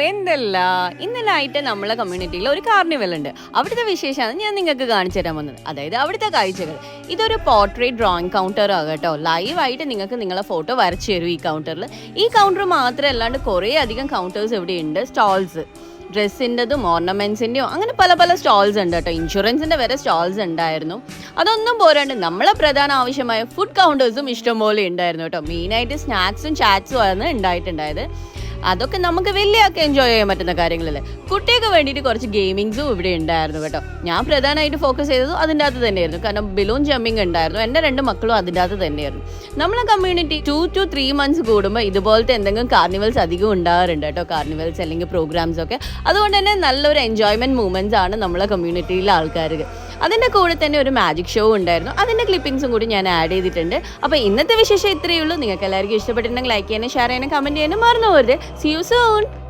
എന്തല്ല ഇന്നലായിട്ട് നമ്മളെ കമ്മ്യൂണിറ്റിയിൽ ഒരു കാർണിവൽ ഉണ്ട്. അവിടുത്തെ വിശേഷമാണ് ഞാൻ നിങ്ങൾക്ക് കാണിച്ചു തരാൻ വന്നത്. അതായത് അവിടുത്തെ കാഴ്ചകൾ. ഇതൊരു പോർട്രേറ്റ് ഡ്രോയിങ് കൗണ്ടർ ആകട്ടോ. ലൈവായിട്ട് നിങ്ങൾക്ക് നിങ്ങളെ ഫോട്ടോ വരച്ചു തരും ഈ കൗണ്ടറിൽ. ഈ കൗണ്ടർ മാത്രമേ അല്ലാണ്ട് കുറേ അധികം കൗണ്ടേഴ്സ് ഇവിടെ ഉണ്ട്. സ്റ്റോൾസ്, ഡ്രസ്സിൻ്റെതും ഓർണമെന്റ്സിൻ്റെയോ അങ്ങനെ പല പല സ്റ്റോൾസ് ഉണ്ട് കേട്ടോ. ഇൻഷുറൻസിൻ്റെ വരെ സ്റ്റോൾസ് ഉണ്ടായിരുന്നു. അതൊന്നും പോരാണ്ട് നമ്മളെ പ്രധാന ആവശ്യമായ ഫുഡ് കൗണ്ടേഴ്സും ഇഷ്ടംപോലെ ഉണ്ടായിരുന്നു കേട്ടോ. മെയിനായിട്ട് സ്നാക്സും ചാറ്റ്സും ആണ് ഉണ്ടായിട്ടുണ്ടായത്. അതൊക്കെ നമുക്ക് വലിയൊക്കെ എൻജോയ് ചെയ്യാൻ പറ്റുന്ന കാര്യങ്ങളല്ലേ. കുട്ടികൾക്ക് വേണ്ടിയിട്ട് കുറച്ച് ഗെയിമിങ്സും ഇവിടെ ഉണ്ടായിരുന്നു കേട്ടോ. ഞാൻ പ്രധാനമായിട്ട് ഫോക്കസ് ചെയ്തതും അതിൻ്റെ അകത്ത് തന്നെയായിരുന്നു. കാരണം ബലൂൺ ജമ്പിങ് ഉണ്ടായിരുന്നു. എൻ്റെ 2 മക്കളും അതിൻ്റെ അകത്ത് തന്നെയായിരുന്നു. നമ്മളെ കമ്മ്യൂണിറ്റി 2 to 3 months കൂടുമ്പോൾ ഇതുപോലത്തെ എന്തെങ്കിലും കാർണിവൽസ് അധികം ഉണ്ടാകാറുണ്ട് കേട്ടോ. കാർണിവൽസ് അല്ലെങ്കിൽ പ്രോഗ്രാംസ് ഒക്കെ. അതുകൊണ്ട് തന്നെ നല്ലൊരു എൻജോയ്മെൻറ്റ് മൂമെൻറ്റ്സ് ആണ് നമ്മളെ കമ്മ്യൂണിറ്റിയിലെ ആൾക്കാർക്ക്. അതിൻ്റെ കൂടെ തന്നെ ഒരു മാജിക് ഷോ ഉണ്ടായിരുന്നു. അതിൻ്റെ ക്ലിപ്പിംഗ്സും കൂടി ഞാൻ ആഡ് ചെയ്തിട്ടുണ്ട്. അപ്പോൾ ഇന്നത്തെ വിശേഷം ഇത്രയേ ഉള്ളൂ. നിങ്ങൾക്ക് എല്ലാവർക്കും ഇഷ്ടപ്പെട്ടിട്ടുണ്ടെങ്കിൽ ലൈക്ക് ചെയ്യാനും ഷെയർ ചെയ്യാനും കമൻറ്റ് ചെയ്യാനും മറന്നു പോകരുത്. See you soon.